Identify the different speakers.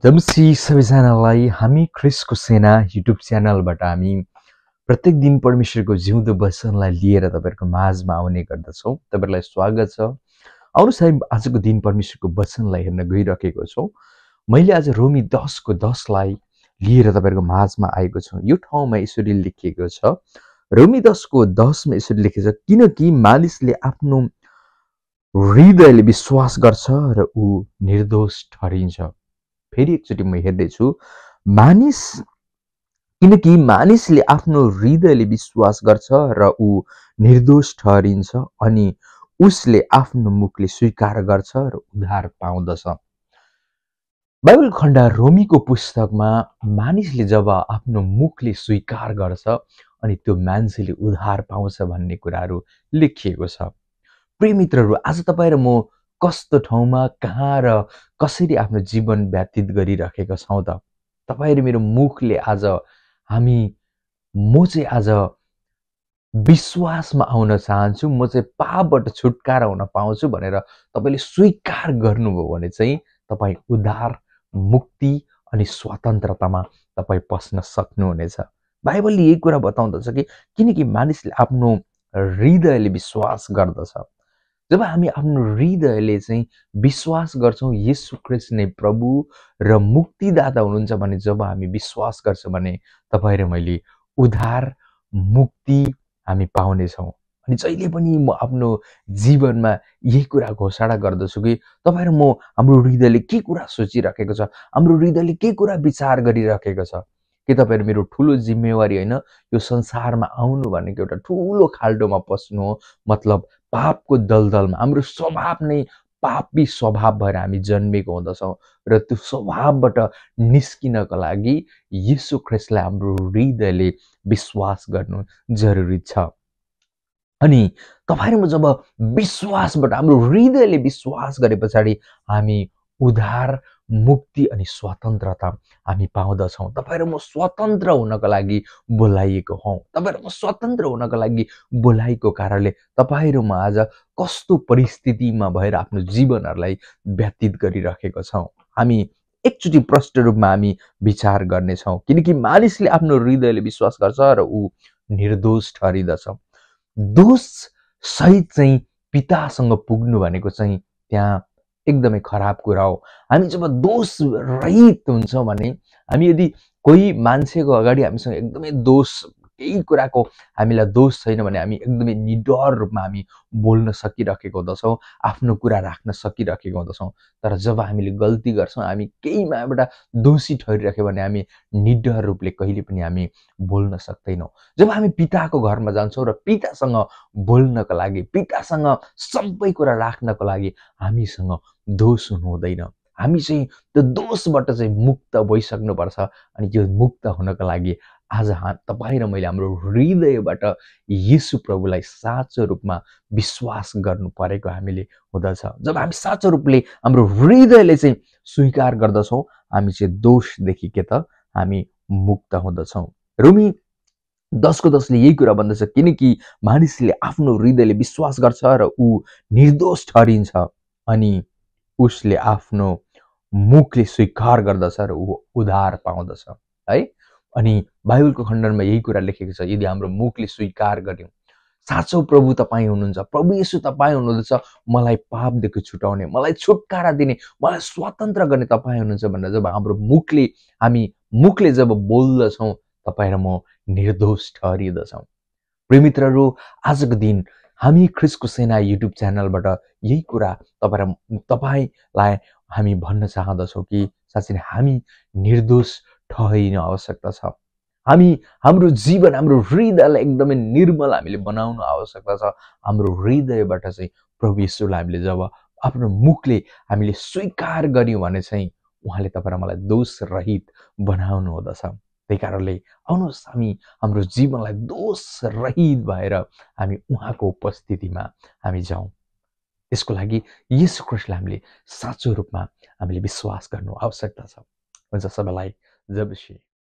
Speaker 1: जबसी सबैजनालाई हामी ख्रिसको सेना युट्युब च्यानलबाट हामी प्रत्येक दिन परमेश्वरको जिउँदो वचनलाई लिएर तपाईँहरूको माझमा आउने गर्दछौँ। तपाईँहरूलाई स्वागत छ। आउनुहोस् हामी आजको दिन परमेश्वरको वचनलाई हेर्न गइरहेको छौँ। मैले आज रोमी 10को 10लाई लिएर तपाईँहरूको माझमा आएको छु। यो ठाउँमा यसरी लेखिएको छ, रोमी 10को 10मा यसरी लेखिएको छ, किनकि मानिसले आफ्नो हृदयले विश्वास गर्छ र ऊ निर्दोष ठहरिन्छ। फेरि एकचोटि म हेर्दैछु, किनकि मानिसले आफ्नो हृदयले विश्वास गर्छ र ऊ निर्दोष ठहरिन्छ अनि उसले आफ्नो मुखले स्वीकार गर्छ र उद्धार पाउँदछ। बाइबल खण्ड रोमीको पुस्तकमा मानिसले जब आफ्नो मुखले स्वीकार गर्छ अनि त्यो मान्छेले उद्धार पाउँछ भन्ने कुराहरू लेखिएको छ। प्रिय मित्रहरू, आज तपाईँ र म कस्तो ठाउँमा, कहाँ र कसरी आफ्नो जीवन व्यतीत गरिरहेका छौँ त? तपाईँ र मेरो मुखले आज म चाहिँ आज विश्वासमा आउन चाहन्छु, म चाहिँ पापबाट छुटकारा हुन पाउँछु भनेर तपाईँले स्वीकार गर्नुभयो भने चाहिँ तपाईँ उद्धार, मुक्ति अनि स्वतन्त्रतामा तपाईँ पस्न सक्नुहुनेछ। बाइबलले यही कुरा बताउँदछ कि किनकि मानिसले आफ्नो हृदयले विश्वास गर्दछ। जब हामी आफ्नो हृदयले चाहिँ विश्वास गर्छौँ येशू ख्रीष्ट नै प्रभु र मुक्तिदाता हुनुहुन्छ भने, जब हामी विश्वास गर्छौँ भने तपाईँ र मैले उद्धार, मुक्ति हामी पाउनेछौँ। अनि जहिले पनि म आफ्नो जीवनमा यही कुरा घोषणा गर्दछु कि तपाईँ र म हाम्रो हृदयले के कुरा सोचिराखेको छ, हाम्रो हृदयले के कुरा विचार गरिराखेको छ, कि तपाईँ र मेरो ठुलो जिम्मेवारी होइन, यो संसारमा आउनु भनेको एउटा ठुलो खाल्डोमा पस्नु हो। मतलब पापको दलदलमा हाम्रो स्वभाव नै पापी स्वभाव भएर हामी जन्मेको हुँदछौँ र त्यो स्वभावबाट निस्किनको लागि येशू ख्रीष्टलाई हाम्रो हृदयले विश्वास गर्नु जरुरी छ। अनि तपाईँ र म जब विश्वासबाट हाम्रो हृदयले विश्वास गरे पछाडि हामी उद्धार, मुक्ति अनि स्वतन्त्रता हामी पाउँदछौँ। तपाईँ र म स्वतन्त्र हुनको लागि बोलाइएको हौँ। तपाईँ र म स्वतन्त्र हुनको लागि बोलाइएको कारणले तपाईँ र म आज कस्तो परिस्थितिमा भएर आफ्नो जीवनहरूलाई व्यतीत गरिरहेको छौँ, हामी एकचोटि प्रष्ट रूपमा हामी विचार गर्नेछौँ। किनकि मानिसले आफ्नो हृदयले विश्वास गर्छ र ऊ निर्दोष ठहरिदछ। दोष सहित चाहिँ पितासँग पुग्नु भनेको चाहिँ त्यहाँ एकदमै खराब कुरा हो। हामी जब दोष रहित हुन्छौँ भने, हामी यदि कोही मान्छेको अगाडि हामीसँग एकदमै दोष, केही कुराको हामीलाई दोष छैन भने हामी एकदमै निडर रूपमा हामी बोल्न सकिरहेको हुँदछौँ, आफ्नो कुरा राख्न सकिरहेको हुँदछौँ। तर जब हामीले गल्ती गर्छौँ, हामी केहीमाबाट दोषी ठहरिराख्यो भने हामी निडर रूपले कहिले पनि हामी बोल्न सक्दैनौँ। जब हामी पिताको घरमा जान्छौँ र पितासँग बोल्नको लागि, पितासँग सबै कुरा राख्नको लागि हामीसँग दोष हुनु हुँदैन। हामी चाहिँ त्यो दोषबाट चाहिँ मुक्त भइसक्नुपर्छ। अनि त्यो मुक्त हुनको लागि आज तपाईँ र मैले हाम्रो हृदयबाट येशू प्रभुलाई साँचो रूपमा विश्वास गर्नु परेको हामीले हुँदछ। जब हामी साँचो रूपले हाम्रो हृदयले चाहिँ स्वीकार गर्दछौँ, हामी चाहिँ दोषदेखि के त हामी मुक्त हुँदछौँ। रोमी 10को 10ले यही कुरा भन्दछ, किनकि मानिसले आफ्नो हृदयले विश्वास गर्छ र ऊ निर्दोष ठहरिन्छ अनि उसले आफ्नो मुखले स्वीकार गर्दछ र ऊ उद्धार पाउँदछ। है, अनि बाइबलको खण्डनमा यही कुरा लेखेको छ, यदि हाम्रो मुखले स्वीकार गर्यौँ साँचो प्रभु तपाईँ हुनुहुन्छ, प्रभु येशू तपाईँ हुनुहुन्छ, मलाई पापदेखि छुटाउने, मलाई छुटकारा दिने, मलाई स्वतन्त्र गर्ने तपाईँ हुनुहुन्छ भनेर जब हाम्रो मुखले जब बोल्दछौँ, तपाईँ र म निर्दोष ठहरिदछौँ। प्रिय मित्रहरू, आजको दिन हामी ख्रिसको सेना युट्युब च्यानलबाट यही कुरा तपाईँलाई हामी भन्न चाहँदछौँ कि साँच्चै नै हामी निर्दोष ठहरिन आवश्यकता छ। हाम्रो जीवन, हाम्रो हृदयलाई एकदमै निर्मल हामीले बनाउनु आवश्यकता छ। हाम्रो हृदयबाट चाहिँ प्रभु येशूलाई हामीले जब आफ्नो मुखले हामीले स्वीकार गर्यौँ भने चाहिँ उहाँले तपाईँ र मलाई दोष रहित बनाउनु हुँदछ। त्यही कारणले आउनुहोस् हामी हाम्रो जीवनलाई दोष रहित भएर हामी उहाँको उपस्थितिमा हामी जाउँ। यसको लागि येशू ख्रीष्टलाई हामीले साँचो रूपमा हामीले विश्वास गर्नु आवश्यकता छ। हुन्छ, सबैलाई जय मसीह।